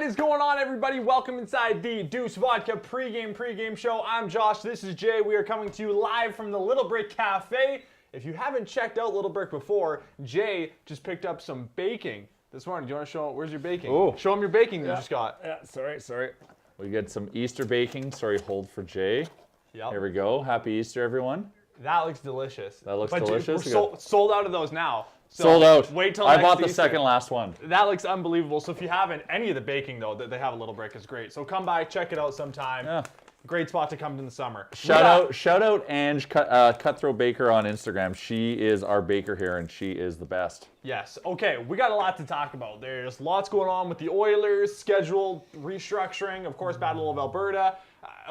is going on, everybody? Welcome inside the Deuce Vodka pregame show. I'm Josh. This is Jay. We are coming to you live from the Little Brick Cafe. If you haven't checked out Little Brick before, Jay just picked up some baking this morning. Do you want to show him? Where's your baking? Ooh. Show him your baking you just got. Yeah, sorry. We get some Easter baking. Sorry, hold for Jay. Yep. Here we go. Happy Easter, everyone. That looks delicious. That looks delicious. Dude, we're sold out of those now. So sold out. Wait till I next bought the Easter. second last one. That looks unbelievable. So if you haven't, any of the baking though that they have at Little Brick is great. So come by, check it out sometime. Yeah. Great spot to come in the summer. Shout out Ange Cutthroat Baker on Instagram. She is our baker here, and she is the best. Yes. Okay, we got a lot to talk about. There's lots going on with the Oilers, schedule restructuring, of course, Battle of Alberta.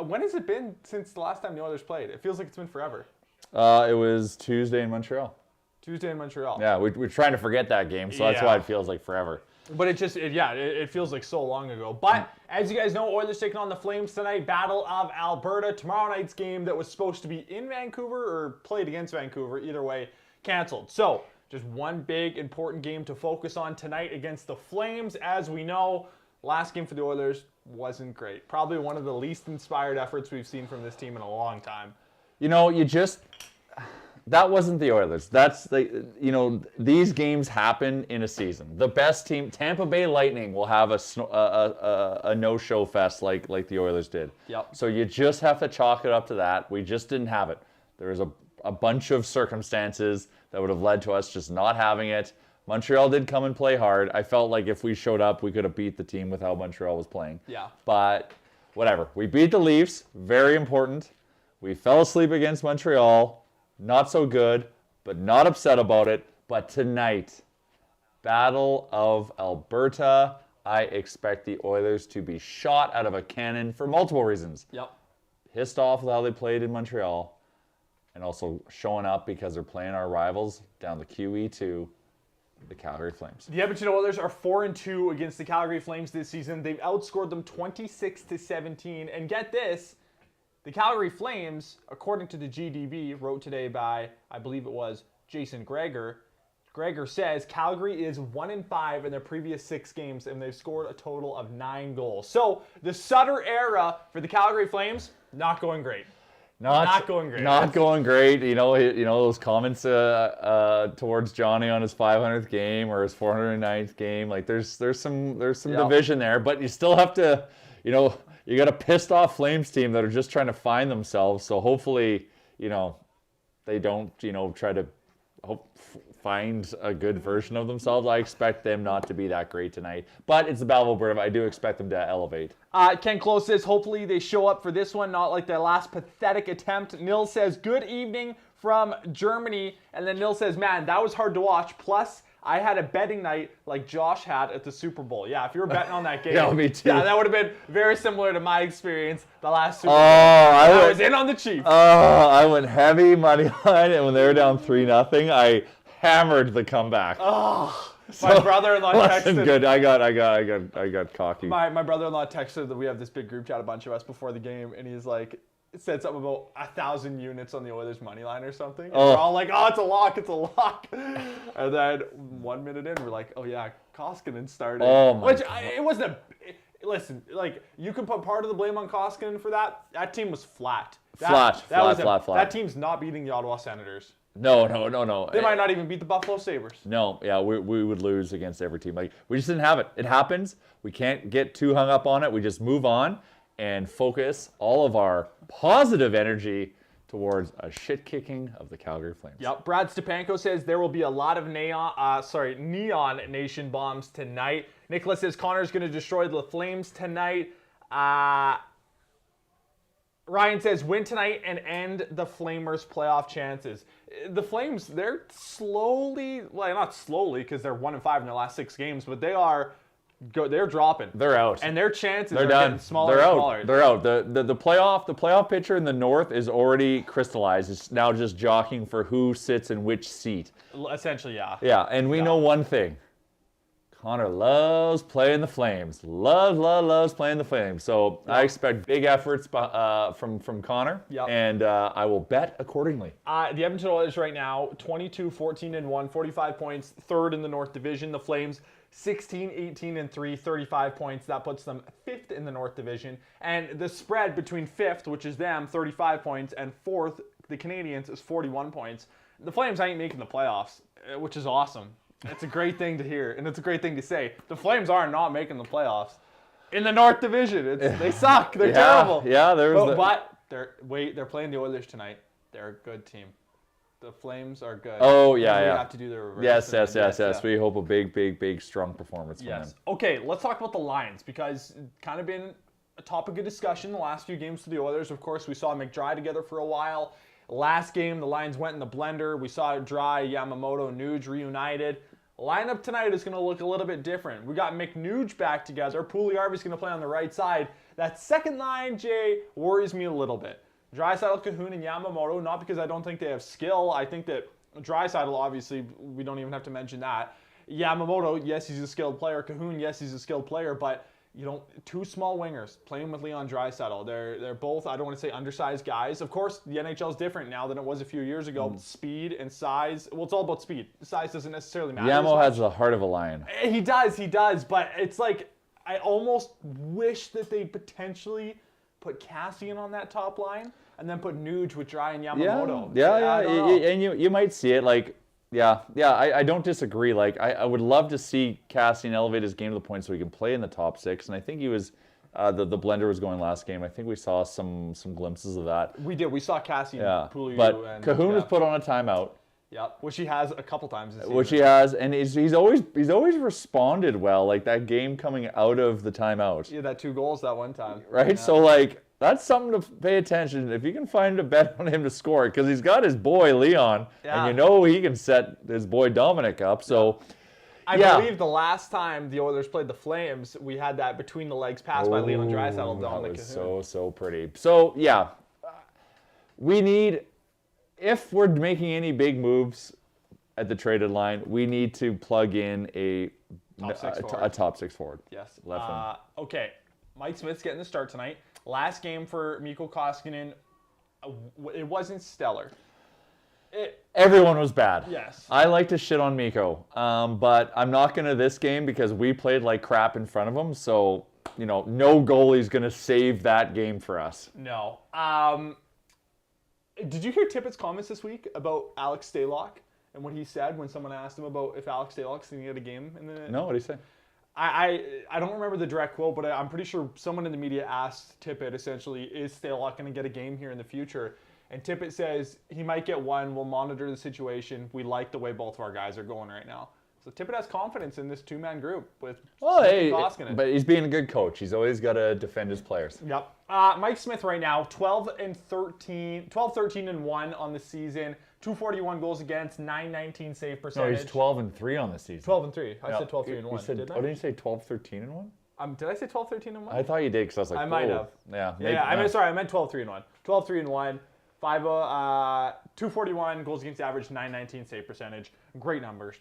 When has it been since the last time the Oilers played? It feels like it's been forever. It was Tuesday in Montreal. Tuesday in Montreal. Yeah, we're trying to forget that game, so that's why it feels like forever. But it feels like so long ago. But as you guys know, Oilers taking on the Flames tonight. Battle of Alberta. Tomorrow night's game that was supposed to be in Vancouver or played against Vancouver, either way, canceled. So just one big important game to focus on tonight against the Flames. As we know, last game for the Oilers wasn't great. Probably one of the least inspired efforts we've seen from this team in a long time. You know, that wasn't the Oilers. That's these games happen in a season. The best team, Tampa Bay Lightning, will have a no-show fest like the Oilers did. Yep. So you just have to chalk it up to that. We just didn't have it. There was a bunch of circumstances that would have led to us just not having it. Montreal did come and play hard. I felt like if we showed up, we could have beat the team with how Montreal was playing. Yeah. But whatever. We beat the Leafs. Very important. We fell asleep against Montreal. Not so good, but not upset about it. But tonight, Battle of Alberta, I expect the Oilers to be shot out of a cannon for multiple reasons. Yep. Pissed off with how they played in Montreal, and also showing up because they're playing our rivals down the QE2, the Calgary Flames. The Edmonton Oilers are 4-2 against the Calgary Flames this season. They've outscored them 26-17. And get this, the Calgary Flames, according to the GDB, wrote today by, I believe it was, Jason Gregor. Gregor says Calgary is 1-5 in their previous 6 games, and they've scored a total of 9 goals. So the Sutter era for the Calgary Flames, not going great. Not going great. Not going great. You know those comments towards Johnny on his 500th game or his 409th game. Like there's some division there, but you still have to, you got a pissed off Flames team that are just trying to find themselves. So hopefully, they don't, try to find a good version of themselves. I expect them not to be that great tonight. But it's the Battle of Alberta. I do expect them to elevate. Ken Close says, hopefully they show up for this one, not like their last pathetic attempt. Nils says, good evening from Germany. And then Nils says, man, that was hard to watch. Plus, I had a betting night like Josh had at the Super Bowl. Yeah, if you were betting on that game. Yeah, me too. Yeah, that would have been very similar to my experience the last Super Bowl. I was in on the Chiefs. I went heavy money line, and when they were down 3-0, I hammered the comeback. My brother-in-law texted. Good. I got cocky. My brother-in-law texted that we have this big group chat, a bunch of us before the game, and he's like, said something about 1,000 units on the Oilers money line or something. And we're all like, oh, it's a lock. And then 1 minute in, we're like, oh yeah, Koskinen started. Oh my it wasn't listen, like, you can put part of the blame on Koskinen for that. That team was flat. Flat. That team's not beating the Ottawa Senators. No. They might not even beat the Buffalo Sabres. No, yeah, we would lose against every team. Like, we just didn't have it. It happens. We can't get too hung up on it. We just move on and focus all of our positive energy towards a shit kicking of the Calgary Flames. Yep. Brad Stepanko says there will be a lot of Neon Nation bombs tonight. Nicholas says Connor's going to destroy the Flames tonight. Ryan says win tonight and end the Flamers' playoff chances. The Flames, they're not slowly because they're 1-5 in their last 6 games, but they're dropping. They're out. And their chances are getting smaller and smaller. They're out. The playoff picture in the North is already crystallized. It's now just jockeying for who sits in which seat. Essentially, yeah. Yeah, and we know one thing. Connor loves playing the Flames. Loves playing the Flames. So I expect big efforts from Connor, and I will bet accordingly. The Edmonton Oilers right now, 22-14-1, 45 points, third in the North Division. The Flames, 16-18-3, 35 points. That puts them fifth in the North Division. And the spread between fifth, which is them, 35 points, and fourth, the Canadiens, is 41 points. The Flames ain't making the playoffs, which is awesome. It's a great thing to hear, and it's a great thing to say. The Flames are not making the playoffs in the North Division. They suck. They're terrible. Yeah, but they're playing the Oilers tonight. They're a good team. The Flames are good. Oh yeah, we yeah. have to do the reverse. Yes. We hope a big, strong performance from them. Okay, let's talk about the lines because it's kind of been a topic of discussion the last few games for the Oilers. Of course, we saw McDry together for a while. Last game, the lines went in the blender. We saw Dry, Yamamoto, Nuge reunited. Lineup tonight is going to look a little bit different. We got McNuge back together. Puljujarvi's going to play on the right side. That second line, Jay, worries me a little bit. Draisaitl, Kahun, and Yamamoto, not because I don't think they have skill. I think that Draisaitl, obviously, we don't even have to mention that. Yamamoto, yes, he's a skilled player. Kahun, yes, he's a skilled player, but two small wingers playing with Leon Draisaitl. They're both, I don't want to say undersized guys. Of course, the NHL is different now than it was a few years ago. Speed and size. Well, it's all about speed. Size doesn't necessarily matter. Yamo has the heart of a lion. He does. But it's like, I almost wish that they potentially put Cassian on that top line and then put Nuge with Dry and Yamamoto. Yeah. And you might see it like, I don't disagree. Like, I would love to see Cassian elevate his game to the point so he can play in the top six. And I think he was, the blender was going last game. I think we saw some glimpses of that. We did. We saw Cassian, Pulju, but and Kahun was put on a timeout. Yeah, which he has a couple times this season. Which he has, and he's always responded well. Like that game coming out of the timeout. Yeah, that 2 goals that one time. Right. Yeah. So like. That's something to pay attention. If you can find a bet on him to score, because he's got his boy Leon, and he can set his boy Dominic up. So, I believe the last time the Oilers played the Flames, we had that between the legs pass by Leon Draisaitl. Dominic that was so pretty. So we need, if we're making any big moves at the trade deadline, we need to plug in a top six forward. Yes. Left wing. Okay, Mike Smith's getting the start tonight. Last game for Mikko Koskinen, it wasn't stellar. Everyone was bad. Yes. I like to shit on Mikko, but I'm not going to this game because we played like crap in front of him. So, no goalie's going to save that game for us. No. Did you hear Tippett's comments this week about Alex Stalock and what he said when someone asked him about if Alex Stalock's going to get a game in the... No, what did he say? I don't remember the direct quote, but I'm pretty sure someone in the media asked Tippett essentially, is Stalock going to get a game here in the future? And Tippett says he might get one. We'll monitor the situation. We like the way both of our guys are going right now. So Tippett has confidence in this 2-man group with Koskinen. But he's being a good coach. He's always got to defend his players. Yep. Mike Smith right now, 12-13-1 on the season. 241 goals against, 919 save percentage. No, he's 12-3 on the season. 12-3. I said 12-3-1. Didn't you say 12-13-1, Did I say 12-13-1? I thought you did because I was like, I might have. Yeah. I meant 12-3-1. 12-3-1. 241 goals against average, 919 save percentage. Great numbers.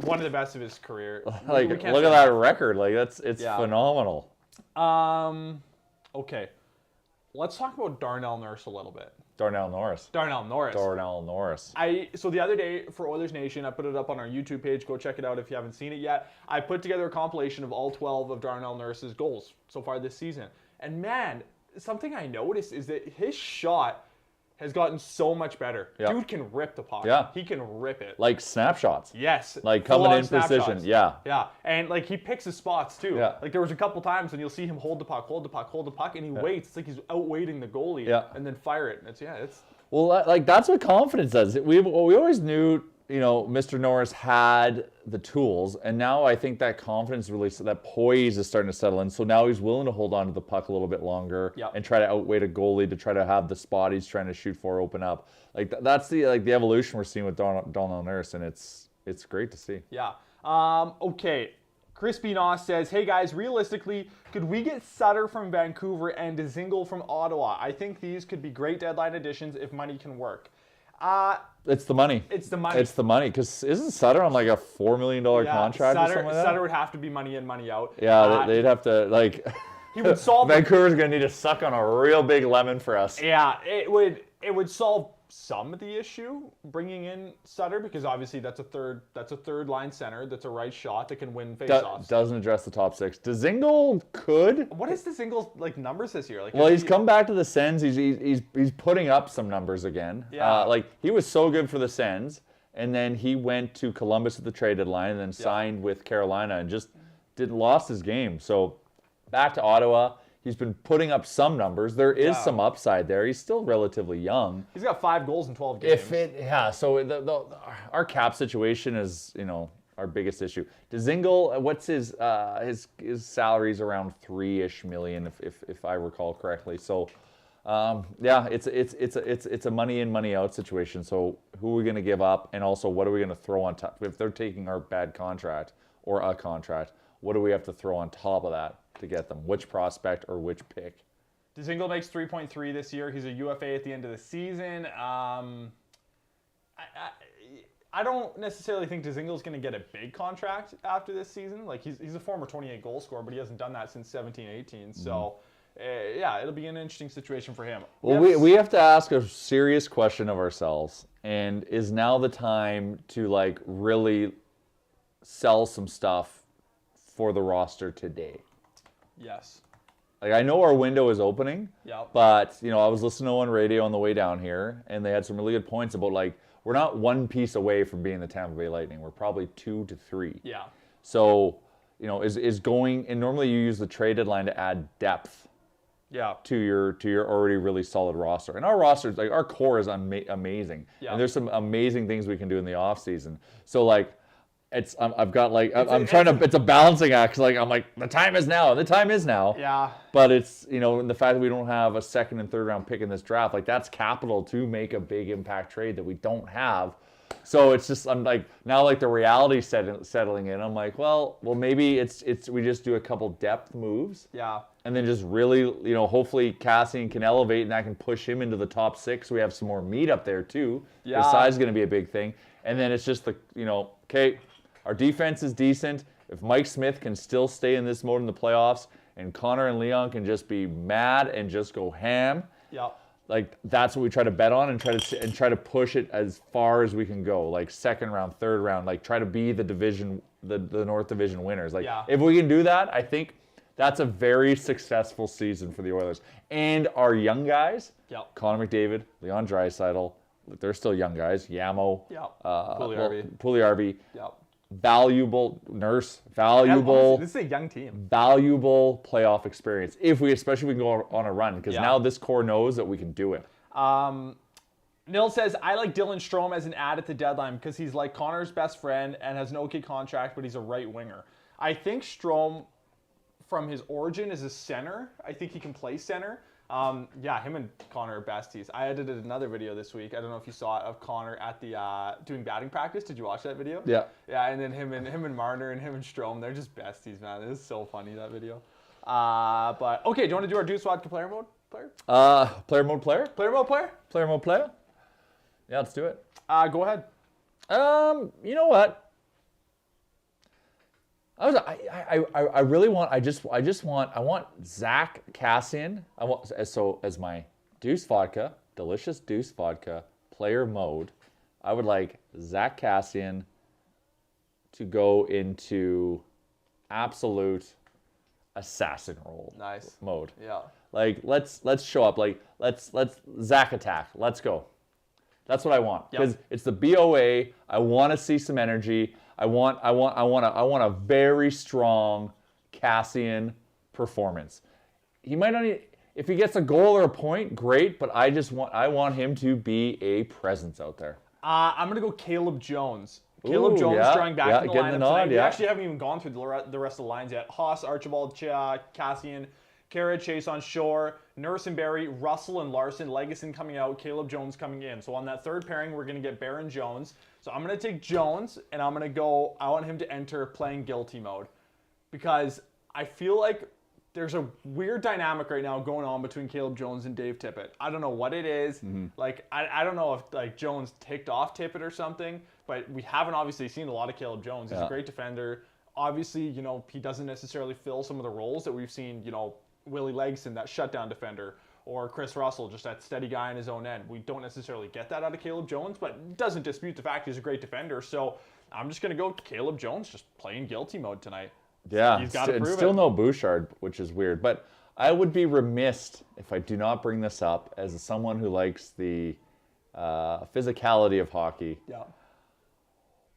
One of the best of his career. Look at that record. Like it's phenomenal. Okay. Let's talk about Darnell Nurse a little bit. Darnell Norris. So the other day for Oilers Nation, I put it up on our YouTube page. Go check it out if you haven't seen it yet. I put together a compilation of all 12 of Darnell Nurse's goals so far this season. And man, something I noticed is that his shot has gotten so much better. Yep. Dude can rip the puck. Yeah. He can rip it. Like snapshots. Yes. Like coming in precision. Yeah. Yeah. And like he picks his spots too. Yeah. Like there was a couple times when you'll see him hold the puck, and he waits. It's like he's outweighting the goalie and then fire it. And it's Well, like that's what confidence does. We always knew, Mr. Norris had the tools, and now I think that confidence really, that poise is starting to settle in. So now he's willing to hold on to the puck a little bit longer and try to outweight a goalie to try to have the spot he's trying to shoot for open up. Like that's the evolution we're seeing with Darnell Nurse, and it's great to see. Yeah. Okay. Chris Benoss says, hey guys, realistically, could we get Sutter from Vancouver and Dzingel from Ottawa? I think these could be great deadline additions if money can work. It's the money. It's the money. It's the money. Because isn't Sutter on like a $4 million contract or something like that? Sutter would have to be money in, money out. Yeah, they'd have to, like... He would solve... Vancouver's going to need to suck on a real big lemon for us. Yeah, it would solve some of the issue bringing in Sutter, because obviously that's a third line center that's a right shot that can win faceoffs. Doesn't address the top six. Dzingel could. What is Dzingel's like numbers this year? Like, well, he's come back to the Sens. He's putting up some numbers again. Yeah. Like he was so good for the Sens, and then he went to Columbus at the trade deadline, and then signed with Carolina, and just lost his game. So back to Ottawa. He's been putting up some numbers. There is some upside there. He's still relatively young. He's got 5 goals in 12 games. So our cap situation is, our biggest issue. Dzingel, what's his salary's around $3-ish million, if I recall correctly. So, it's a money in, money out situation. So who are we going to give up, and also what are we going to throw on top? If they're taking our bad contract or a contract, what do we have to throw on top of that to get them? Which prospect or which pick? Dzingel makes 3.3 this year. He's a UFA at the end of the season. I don't necessarily think Dzingel's going to get a big contract after this season. Like he's a former 28 goal scorer, but he hasn't done that since 17-18. So it'll be an interesting situation for him. Well, we have to ask a serious question of ourselves, and is now the time to like really sell some stuff for the roster today? Yes. Like, I know our window is opening, but, I was listening on radio on the way down here, and they had some really good points about, like, we're not one piece away from being the Tampa Bay Lightning. We're probably 2 to 3. Yeah. So, is going, and normally you use the trade deadline to add depth to your already really solid roster. And our roster, like, our core is amazing. Yeah. And there's some amazing things we can do in the offseason. So, like, it's a balancing act. 'Cause, like, I'm like, the time is now. The time is now. Yeah. But it's, the fact that we don't have a second and third round pick in this draft, like, that's capital to make a big impact trade that we don't have. So it's just, I'm like, now, like, the reality settling in. I'm like, well, maybe we just do a couple depth moves. Yeah. And then just really, hopefully Cassian can elevate, and that can push him into the top 6. We have some more meat up there too. Yeah. The size is going to be a big thing. And then it's just okay, our defense is decent. If Mike Smith can still stay in this mode in the playoffs, and Connor and Leon can just be mad and just go ham, like, that's what we try to bet on, and try to push it as far as we can go, like second round, third round, like try to be the division, the North Division winners. Like, if we can do that, I think that's a very successful season for the Oilers. And our young guys, Connor McDavid, Leon Draisaitl, they're still young guys. Yamo, Puljujärvi, valuable Nurse, valuable. This is a young team. Valuable playoff experience, especially if we can go on a run, because now this core knows that we can do it. Nil says, I like Dylan Strome as an ad at the deadline because he's like Connor's best friend and has an okay contract, but he's a right winger. I think Strome, from his origin, is a center. I think he can play center. Him and Connor are besties. I edited another video this week. I don't know if you saw it, of Connor at the doing batting practice. Did you watch that video? Yeah. Yeah, and then him and Marner and him and Strome, they're just besties, man. It is so funny, that video. But okay, do you want to do our Deuce Vodka player mode? Player mode player? Player mode player? Yeah, let's do it. Go ahead. You know what? I really want. I want Zach Cassian. As my Deuce Vodka, delicious Deuce Vodka player mode. I would like Zach Cassian to go into absolute assassin role. Nice mode. Yeah. Like, let's show up. Like, let's Zach attack. Let's go. That's what I want, because it's the BOA. I want to see some energy. I want a very strong Cassian performance. He might not need, if he gets a goal or a point, great, but I want him to be a presence out there. I'm gonna go Caleb Jones. Caleb Jones drawing back in the lineup tonight. We actually haven't even gone through the rest of the lines yet. Haas, Archibald, Cassian, Kara, Chase on shore, Nurse and Barry, Russell and Larson, Legason coming out, Caleb Jones coming in. So on that third pairing, we're going to get Barron Jones. So I'm going to take Jones, and I want him to enter playing guilty mode, because I feel like there's a weird dynamic right now going on between Caleb Jones and Dave Tippett. I don't know what it is. Like, I don't know if like Jones ticked off Tippett or something, but we haven't obviously seen a lot of Caleb Jones. He's a great defender. Obviously, he doesn't necessarily fill some of the roles that we've seen, Willie Legson, that shutdown defender, or Chris Russell, just that steady guy on his own end. We don't necessarily get that out of Caleb Jones, but doesn't dispute the fact he's a great defender. So I'm just going to go Caleb Jones, just playing guilty mode tonight. Yeah, he's got to prove still it. no Bouchard, which is weird. But I would be remiss if I do not bring this up as someone who likes the physicality of hockey. Yeah.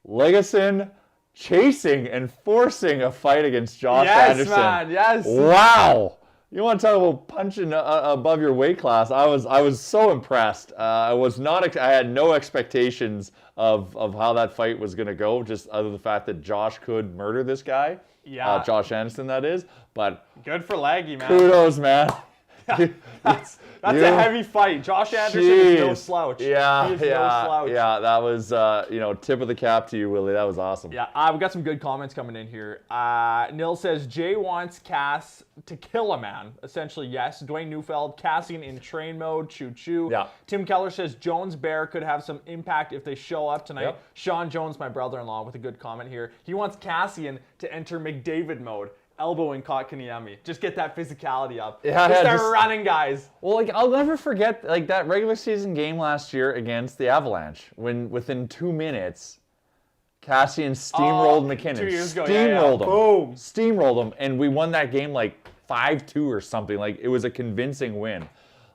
Legason chasing and forcing a fight against Josh Anderson. Yes, man. Yes. Wow. You want to talk about punching above your weight class? I was so impressed. I had no expectations of how that fight was going to go, just other than the fact that Josh could murder this guy. Yeah. Josh Anderson, that is. But good for Leggy, man. kudos, man. That's a heavy fight. Josh Anderson is no slouch. Yeah, he is no slouch. Yeah, that was, tip of the cap to you, Willie. That was awesome. Yeah, we got some good comments coming in here. Nil says, Jay wants Cass to kill a man. Essentially, yes. Dwayne Neufeld, Cassian in train mode, choo-choo. Yeah. Tim Keller says, Jones Bear could have some impact if they show up tonight. Yep. Sean Jones, my brother-in-law, with a good comment here. He wants Cassian to enter McDavid mode. Elbowing Kotkaniemi. Just get that physicality up. Just start running, guys. Well, I'll never forget that regular season game last year against the Avalanche when within 2 minutes, Cassian steamrolled McKinnon. 2 years ago, steamrolled him. Boom. Steamrolled him, and we won that game 5-2 or something. It was a convincing win.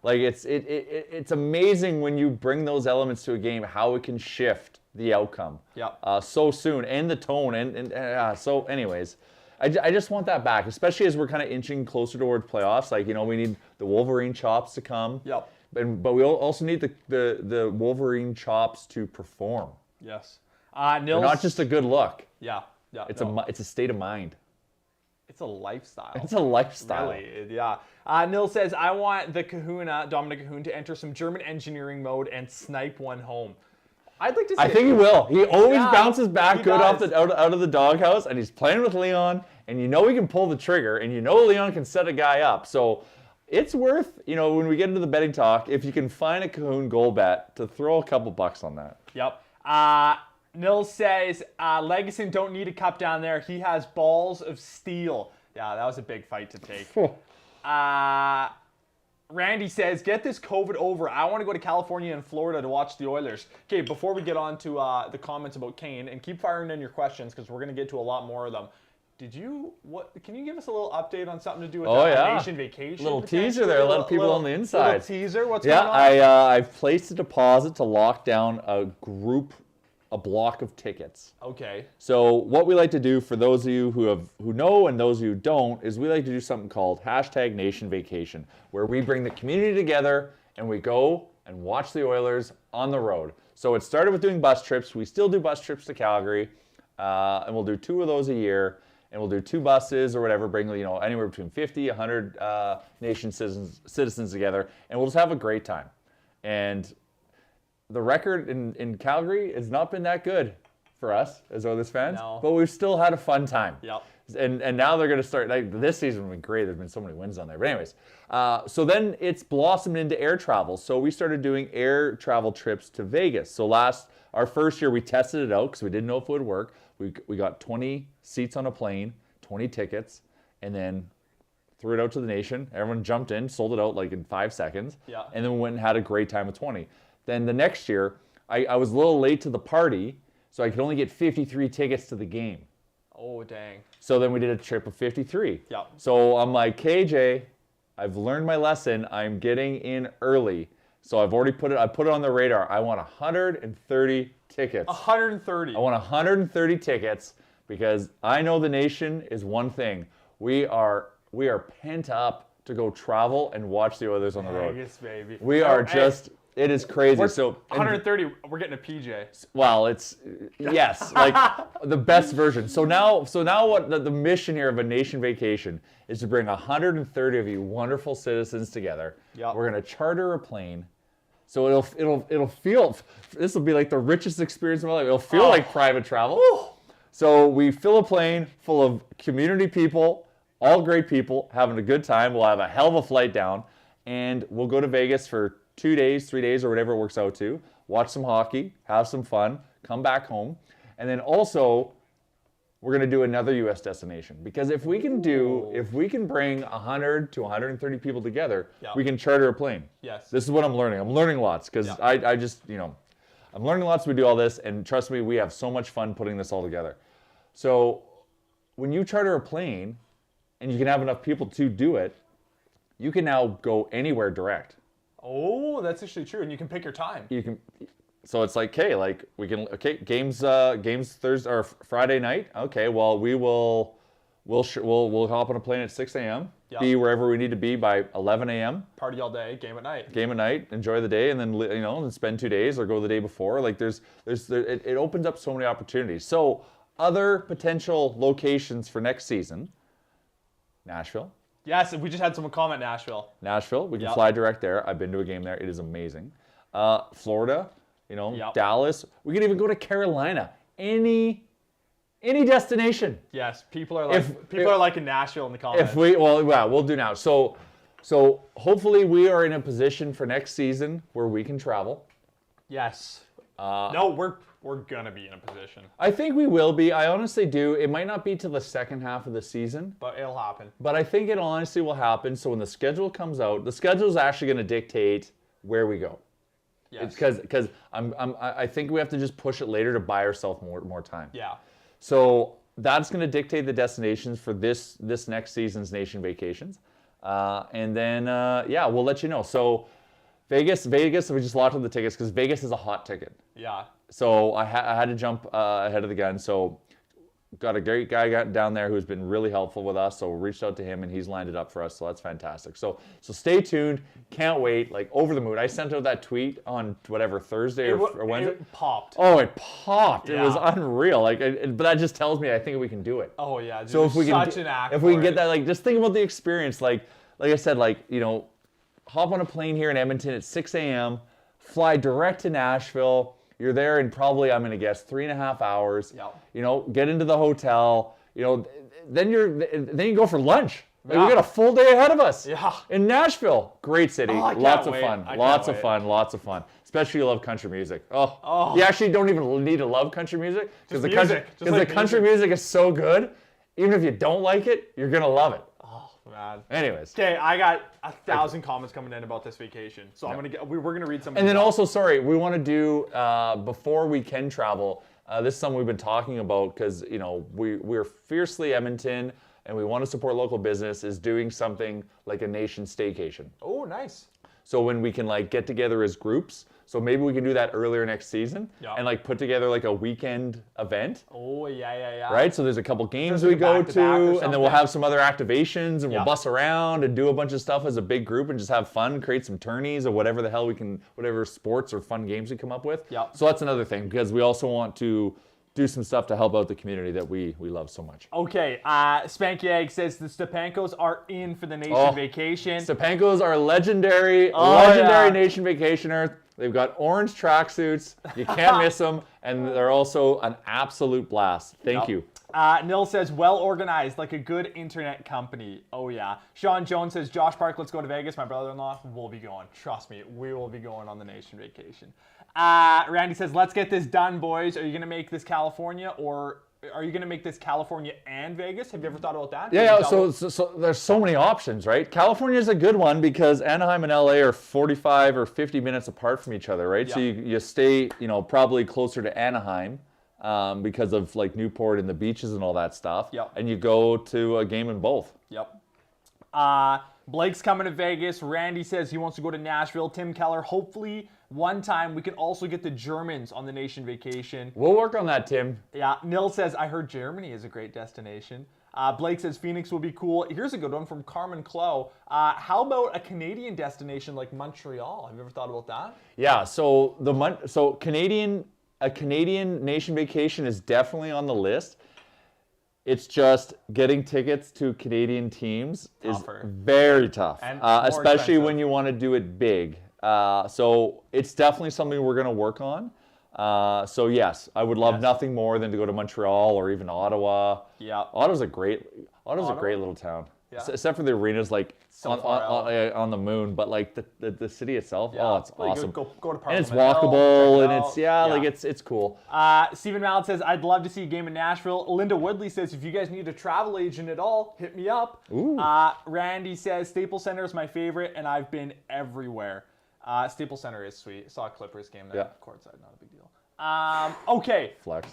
It's amazing when you bring those elements to a game how it can shift the outcome. So soon, and the tone, and so anyways. I just want that back, especially as we're kind of inching closer towards playoffs. We need the Wolverine chops to come. Yep. But we also need the Wolverine chops to perform. Yes. They're not just a good look. Yeah. It's a state of mind. It's a lifestyle. It's a lifestyle. Really, yeah. Nil says, I want the Kahuna, Dominic Cahoon, to enter some German engineering mode and snipe one home. I'd like to see I think he will. He always bounces back good does. out of the doghouse, and he's playing with Leon, and he can pull the trigger, and Leon can set a guy up. So it's worth, when we get into the betting talk, if you can find a Cahoon goal bet, to throw a couple bucks on that. Yep. Nils says, Legason don't need a cup down there. He has balls of steel. Yeah, that was a big fight to take. Randy says, get this COVID over. I want to go to California and Florida to watch the Oilers. Okay, before we get on to the comments about Kane, and keep firing in your questions because we're going to get to a lot more of them. Can you give us a little update on something to do with Nation vacation? Little teaser there, a lot of people on the inside. Little teaser, what's going on? I've placed a deposit to lock down a block of tickets. Okay. So what we like to do for those of you who know and those of you who don't is we like to do something called #NationVacation, where we bring the community together and we go and watch the Oilers on the road. So it started with doing bus trips. We still do bus trips to Calgary, and we'll do 2 of those a year. And we'll do 2 buses or whatever, bring anywhere between 50, 100 nation citizens together, and we'll just have a great time. And the record in Calgary has not been that good for us as Oilers fans, but we've still had a fun time. Yep. And now they're going to start, this season has been great. There's been so many wins on there. But anyways, so then it's blossomed into air travel. So we started doing air travel trips to Vegas. So our first year we tested it out because we didn't know if it would work. We got 20 seats on a plane, 20 tickets, and then threw it out to the nation. Everyone jumped in, sold it out in 5 seconds. Yeah. And then we went and had a great time with 20. Then the next year, I was a little late to the party, so I could only get 53 tickets to the game. Oh, dang. So then we did a trip of 53. Yeah. So I'm like, KJ, I've learned my lesson. I'm getting in early. So I put it on the radar. I want 130 tickets. 130. I want 130 tickets because I know the nation is one thing. We are pent up to go travel and watch the Oilers on the road. Vegas, baby. We are just... It is crazy. So 130, we're getting a PJ. Well, it's yes, the best version. So now what the mission here of a nation vacation is to bring 130 of you wonderful citizens together. Yep. We're gonna charter a plane. So it'll feel, this will be like the richest experience of my life. It'll feel like private travel. So we fill a plane full of community people, all great people, having a good time. We'll have a hell of a flight down, and we'll go to Vegas for 2 days, 3 days, or whatever it works out to. Watch some hockey, have some fun, come back home, and then also we're going to do another U.S. destination, because if we can bring 100 to 130 people together, we can charter a plane. Yes. This is what I'm learning. I'm learning lots because I just, I'm learning lots. We do all this, and trust me, we have so much fun putting this all together. So when you charter a plane and you can have enough people to do it, you can now go anywhere direct. Oh, that's actually true, and you can pick your time. You can. So it's like, games Thursday or Friday night. Okay, well we'll hop on a plane at 6 a.m. Yep. Be wherever we need to be by 11 a.m. Party all day, game at night. Game at night, enjoy the day, and then and spend 2 days or go the day before. Like it opens up so many opportunities. So other potential locations for next season: Nashville. Yes, we just had someone comment Nashville. Nashville, we can fly direct there. I've been to a game there; it is amazing. Florida. Dallas. We could even go to Carolina. Any destination. Yes, people are like in Nashville in the comments. We'll do now. So hopefully we are in a position for next season where we can travel. Yes. No, we're gonna be in a position. I think we will be. I honestly do. It might not be till the second half of the season, but it'll happen. But I think it honestly will happen. So when the schedule comes out, the schedule is actually going to dictate where we go. Yes. Because I think we have to just push it later to buy ourselves more time. Yeah. So that's going to dictate the destinations for this next season's Nation Vacations, and then we'll let you know. So Vegas, we just locked up the tickets because Vegas is a hot ticket. Yeah. So I had to jump ahead of the gun. So got a great guy down there who's been really helpful with us. So we reached out to him and he's lined it up for us. So that's fantastic. So stay tuned. Can't wait. Like over the moon. I sent out that tweet on Thursday or Wednesday. It popped. Oh, it popped. Yeah. It was unreal. But that just tells me I think we can do it. Oh yeah. Dude, so if we can get that, like, just think about the experience. Like I said, hop on a plane here in Edmonton at 6 a.m. Fly direct to Nashville. You're there in probably, I'm going to guess, 3.5 hours. Yep. Get into the hotel. Then you go for lunch. Like, we got a full day ahead of us. Yeah. In Nashville, great city, lots of fun, lots of fun. Especially you love country music. Oh. You actually don't even need to love country music because the country music is so good. Even if you don't like it, you're gonna love it. Man. Anyways. Okay, I got 1,000 comments coming in about this vacation, so we're gonna read some. And then also, sorry, we want to do before we can travel. This is something we've been talking about because we're fiercely Edmonton and we want to support local business. Is doing something like a nation staycation. Oh, nice. So when we can get together as groups. So maybe we can do that earlier next season and put together a weekend event. Oh, yeah. Right? So there's a couple games we go to, and then we'll have some other activations, and we'll bus around and do a bunch of stuff as a big group and just have fun, create some tourneys or whatever the hell whatever sports or fun games we come up with. Yep. So that's another thing, because we also want to do some stuff to help out the community that we love so much. Okay, Spanky Egg says the Stepankos are in for the Nation Vacation. Stepankos are legendary Nation Vacationer. They've got orange tracksuits. You can't miss them. And they're also an absolute blast. Thank you. Nil says, well organized, like a good internet company. Oh, yeah. Sean Jones says, Josh Park, let's go to Vegas. My brother-in-law will be going. Trust me, we will be going on the Nation Vacation. Randy says, let's get this done, boys. Are you going to make this California, or are you going to make this California and Vegas? Have you ever thought about that? Yeah, so there's so many options, right? California is a good one because Anaheim and LA are 45 or 50 minutes apart from each other, right? Yeah. So you stay, probably closer to Anaheim because of Newport and the beaches and all that stuff. Yep. And you go to a game in both. Yep. Blake's coming to Vegas. Randy says he wants to go to Nashville. Tim Keller, hopefully one time we can also get the Germans on the Nation Vacation. We'll work on that, Tim. Yeah. Nil says, I heard Germany is a great destination. Blake says Phoenix will be cool. Here's a good one from Carmen Clow. How about a Canadian destination like Montreal? Have you ever thought about that? Yeah. So a Canadian Nation Vacation is definitely on the list. It's just getting tickets to Canadian teams is very tough, especially expensive when you want to do it big. So it's definitely something we're going to work on. So yes, I would love nothing more than to go to Montreal or even Ottawa. Yeah. Ottawa's a great little town. Yeah. Except for the arena's like So on the moon, but like the city itself, it's awesome. Go to Parliament And it's Hill, walkable, check it and out. like it's cool. Stephen Mallet says, I'd love to see a game in Nashville. Linda Woodley says, if you guys need a travel agent at all, hit me up. Ooh. Randy says, Staples Center is my favorite, and I've been everywhere. Staples Center is sweet. Saw a Clippers game there. Courtside, not a big deal. Okay. Flex.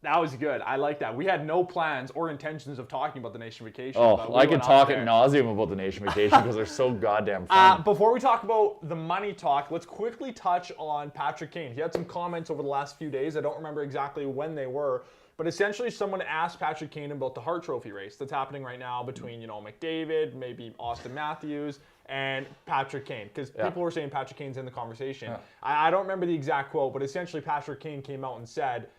That was good. I like that. We had no plans or intentions of talking about the Nation Vacation. Oh, I could talk ad nauseum about the Nation Vacation because they're so goddamn fun. Before we talk about the money talk, let's quickly touch on Patrick Kane. He had some comments over the last few days. I don't remember exactly when they were, but essentially someone asked Patrick Kane about the Hart Trophy race that's happening right now between, McDavid, maybe Austin Matthews, and Patrick Kane, because people were saying Patrick Kane's in the conversation. Yeah. I don't remember the exact quote, but essentially Patrick Kane came out and said,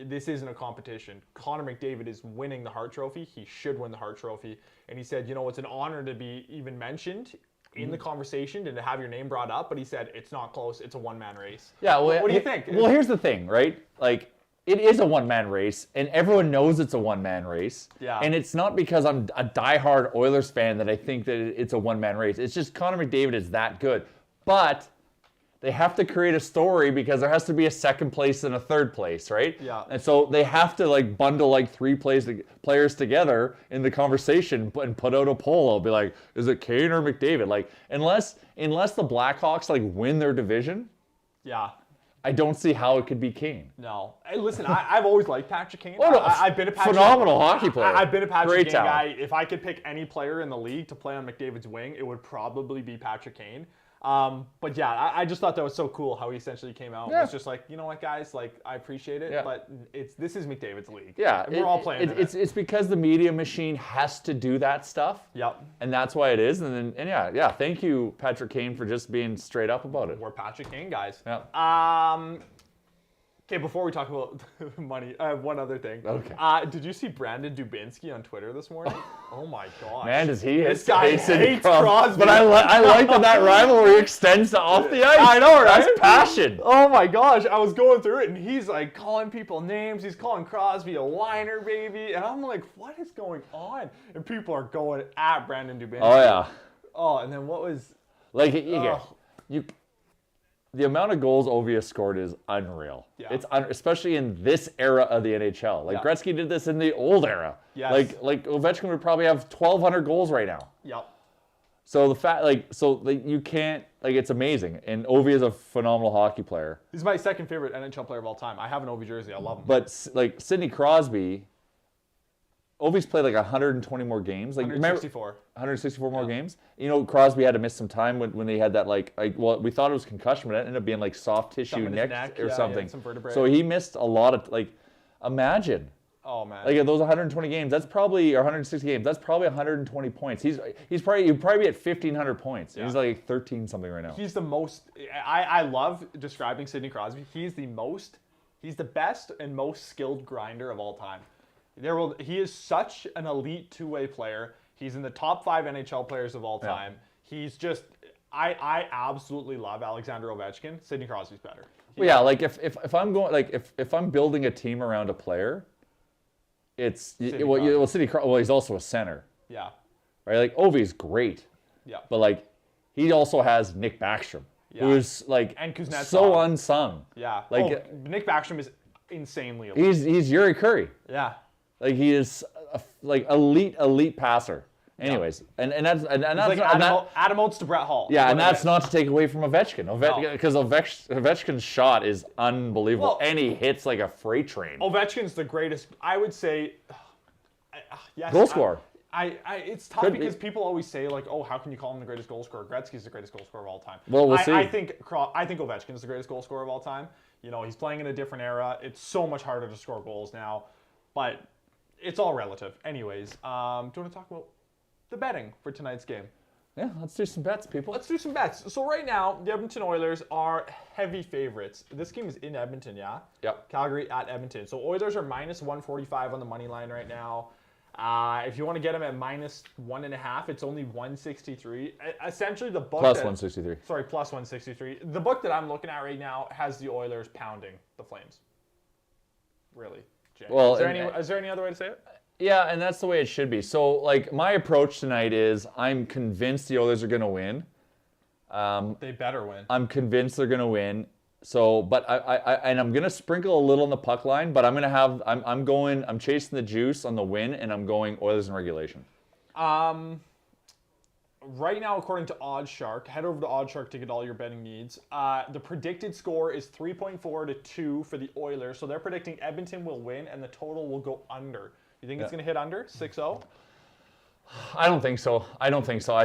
this isn't a competition. Connor McDavid is winning the Hart Trophy. He should win the Hart Trophy. And he said, it's an honor to be even mentioned in the conversation and to have your name brought up. But he said, it's not close. It's a one-man race. Yeah. Well, what do you think? Well, here's the thing, right? Like, it is a one-man race, and everyone knows it's a one-man race. Yeah. And it's not because I'm a diehard Oilers fan that I think that it's a one-man race. It's just Connor McDavid is that good. But they have to create a story because there has to be a second place and a third place, right? Yeah. And so they have to bundle three players together in the conversation and put out a poll. I'll be like, is it Kane or McDavid? Unless the Blackhawks win their division, I don't see how it could be Kane. No. Hey, listen, I've always liked Patrick Kane. Oh, no, I've been a Patrick phenomenal hockey player. I've been a Patrick Kane guy. Talent. If I could pick any player in the league to play on McDavid's wing, it would probably be Patrick Kane. But I just thought that was so cool how he essentially came out and was just like, you know what, guys, I appreciate it, but this is McDavid's league. Yeah, and we're all playing it's because the media machine has to do that stuff. Yep. And that's why it is. And thank you, Patrick Kane, for just being straight up about it. We're Patrick Kane guys. Yeah. Okay, before we talk about money, I have one other thing. Okay. Did you see Brandon Dubinsky on Twitter this morning? Oh my gosh. Man, does he This guy hates Crosby. But I like that rivalry extends to off the ice. I know, right? That's passion. Oh my gosh, I was going through it and he's calling people names. He's calling Crosby a whiner, baby. And I'm like, what is going on? And people are going at Brandon Dubinsky. Oh, yeah. Oh, and then what was... The amount of goals Ovi has scored is unreal. Yeah. It's especially in this era of the NHL. Gretzky did this in the old era. Yes. Ovechkin would probably have 1,200 goals right now. Yep. So the fact, you can't, it's amazing. And Ovi is a phenomenal hockey player. He's my second favorite NHL player of all time. I have an Ovi jersey. I love him. But Sidney Crosby, Ovi's played 120 more games. 164. 164 more games. Crosby had to miss some time when they had that we thought it was concussion, but it ended up being soft tissue neck or something. Some vertebrae. So he missed a lot of imagine. Oh man. Those 120 games, that's probably, or 160 games, that's probably 120 points. He'd probably be at 1,500 points. Yeah. He's 13 something right now. He's the most. I love describing Sidney Crosby. He's the best and most skilled grinder of all time. He is such an elite two-way player. He's in the top 5 NHL players of all time. Yeah. He's just, I absolutely love Alexander Ovechkin. Sidney Crosby's better. If I'm going, if I'm building a team around a player, it's Sidney Crosby. Well, he's also a center. Yeah. Right. Ovi's great. Yeah. But he also has Nick Backstrom, who's and Kuznetsov. So unsung. Yeah. Nick Backstrom is insanely elite. He's Yuri Curry. Yeah. He is elite passer. Anyways, and that's Adam Oates to Brett Hall. Yeah, and that's not to take away from Ovechkin. Because Ovechkin's shot is unbelievable, and he hits like a freight train. Ovechkin's the greatest. I would say, yes. Goal scorer. It's tough because people always say oh, how can you call him the greatest goal scorer? Gretzky's the greatest goal scorer of all time. Well, we'll see. I think Ovechkin's the greatest goal scorer of all time. He's playing in a different era. It's so much harder to score goals now, but it's all relative. Anyways, do you want to talk about the betting for tonight's game? Yeah, let's do some bets, people. Let's do some bets. So right now, the Edmonton Oilers are heavy favorites. This game is in Edmonton, yeah? Yep. Calgary at Edmonton. So Oilers are minus 145 on the money line right now. If you want to get them at -1.5, it's only 163. Essentially, the book Plus 163. Sorry, plus 163. The book that I'm looking at right now has the Oilers pounding the Flames. Really, Jay. Well, is there any other way to say it? Yeah, and that's the way it should be. So, like, my approach tonight is I'm convinced the Oilers are going to win. They better win. I'm convinced they're going to win. So, but I'm going to sprinkle a little on the puck line, but I'm chasing the juice on the win, and I'm going Oilers in regulation. Right now, according to OddsShark, head over to OddsShark to get all your betting needs. The predicted score is 3.4 to 2 for the Oilers. So they're predicting Edmonton will win and the total will go under. You think it's going to hit under 6-0? I don't think so. I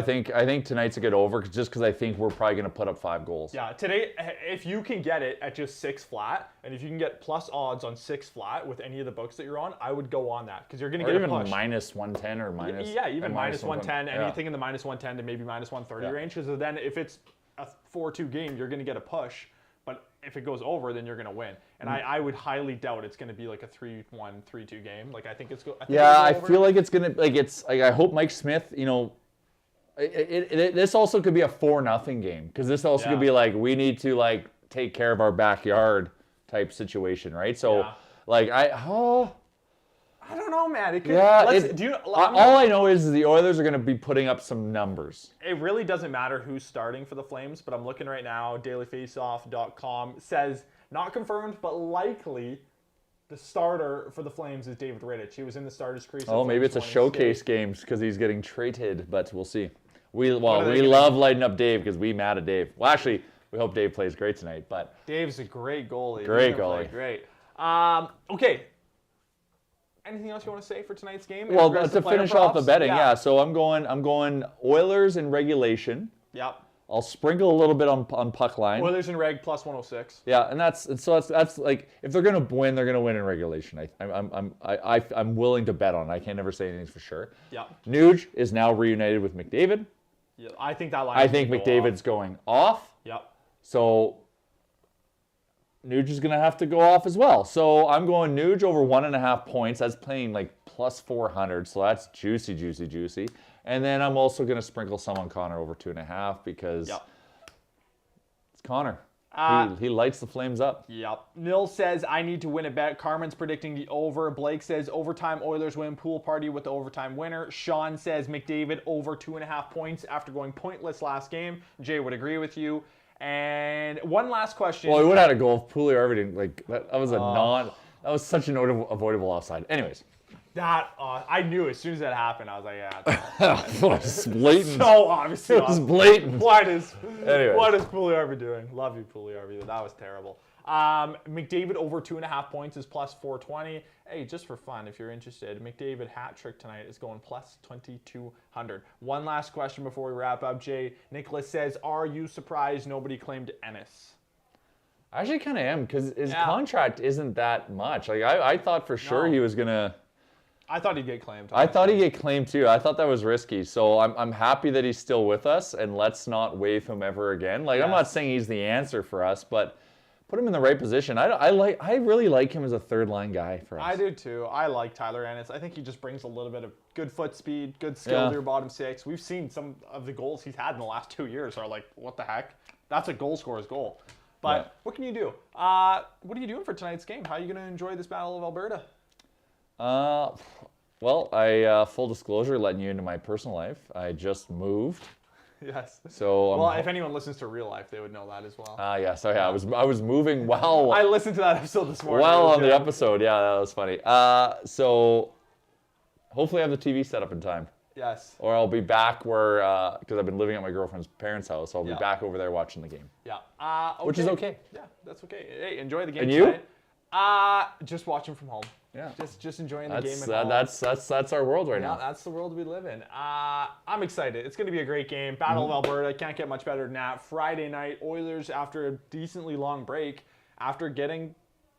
think tonight's a good over just because I think we're probably going to put up 5 goals. Yeah, today, if you can get it at just 6 flat, and if you can get plus odds on 6 flat with any of the books that you're on, I would go on that because you're going to get a push. Even -110 or minus. Yeah, even -110, yeah. anything in the -110 to maybe -130 range. Because then if it's a 4-2 game, you're going to get a push. But if it goes over, then you're going to win. And I would highly doubt it's going to be like a 3-1, 3-2 game. Like I think it's go. I feel like it's going to I hope Mike Smith, this also could be a 4-0 game because this also could be like we need to like take care of our backyard type situation, right? So I don't know, man. It could, all I know is the Oilers are going to be putting up some numbers. It really doesn't matter who's starting for the Flames, but I'm looking right now. DailyFaceoff.com says not confirmed, but likely the starter for the Flames is David Rittich. He was in the starters crease. Oh, maybe it's a showcase game because he's getting traded, but we'll see. We love lighting up Dave because we mad at Dave. Well, actually, we hope Dave plays great tonight. But Dave's a great goalie. Great goalie. Great. Okay. Anything else you want to say for tonight's game? Well, to finish off the betting, so I'm going Oilers in regulation. Yep. I'll sprinkle a little bit on puck line. Oilers in reg plus 106. Yeah, and that's like if they're gonna win, they're gonna win in regulation. I'm willing to bet on it. I can't never say anything for sure. Yeah. Nuge is now reunited with McDavid. Yeah, I think that line. I think McDavid's going off. Yep. So Nuge is going to have to go off as well. So I'm going Nuge over 1.5 points. That's playing like plus 400. So that's juicy, juicy, juicy. And then I'm also going to sprinkle some on Connor over 2.5 because it's Connor. He lights the Flames up. Yep. Nil says, I need to win a bet. Carmen's predicting the over. Blake says, overtime Oilers win. Pool party with the overtime winner. Sean says, McDavid over 2.5 points after going pointless last game. Jay would agree with you. And one last question. Well, he would have had a goal if Pouliot didn't. Like, that was that was such an avoidable offside. Anyways. I knew as soon as that happened, I was like, yeah. It was blatant. So obviously. It was blatant. What is Pouliot doing? Love you, Pouliot. That was terrible. McDavid over 2.5 points is plus 420. Hey, just for fun, if you're interested, McDavid hat trick tonight is going plus 2,200. One last question before we wrap up, Jay. Nicholas says, are you surprised nobody claimed Ennis? I actually kind of am because his contract isn't that much. Like I thought for sure he was gonna. I thought he'd get claimed. I thought he'd get claimed too. I thought that was risky. So I'm happy that he's still with us, and let's not waive him ever again. Like I'm not saying he's the answer for us, but put him in the right position. I really like him as a third line guy for us. I do too. I like Tyler Ennis. I think he just brings a little bit of good foot speed, good skill to your bottom six. We've seen some of the goals he's had in the last 2 years are like, what the heck? That's a goal scorer's goal. But what can you do? What are you doing for tonight's game? How are you going to enjoy this Battle of Alberta? Well, I full disclosure, letting you into my personal life. I just moved. Yes. So if anyone listens to real life, they would know that as well. I was moving well. I listened to that episode this morning. Well, on the episode, that was funny. So hopefully I have the TV set up in time. Yes. Or I'll be back where because I've been living at my girlfriend's parents' house, so I'll be back over there watching the game. Yeah. Okay. Which is okay. Yeah, that's okay. Hey, enjoy the game. And you? Tonight. Just watching from home. Yeah. Just enjoying the game at home. That's our world right now. Yeah, that's the world we live in. I'm excited. It's going to be a great game. Battle of Alberta. Can't get much better than that. Friday night, Oilers after a decently long break, after getting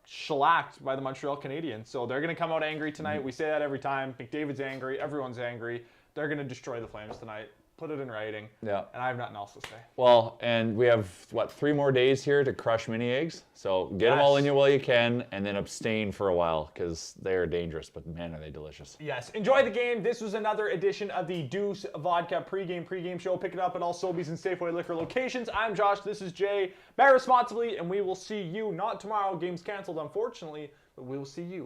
shellacked by the Montreal Canadiens. So they're going to come out angry tonight. We say that every time. McDavid's angry. Everyone's angry. They're going to destroy the Flames tonight. put it in writing. Yeah. And I have nothing else to say. Well, and we have, 3 more days here to crush mini eggs. So get them all in you while you can, and then abstain for a while because they are dangerous, but man, are they delicious. Yes. Enjoy the game. This was another edition of the Deuce Vodka pregame show. Pick it up at all Sobeys and Safeway liquor locations. I'm Josh. This is Jay. Bet responsibly, and we will see you, not tomorrow. Game's canceled, unfortunately, but we will see you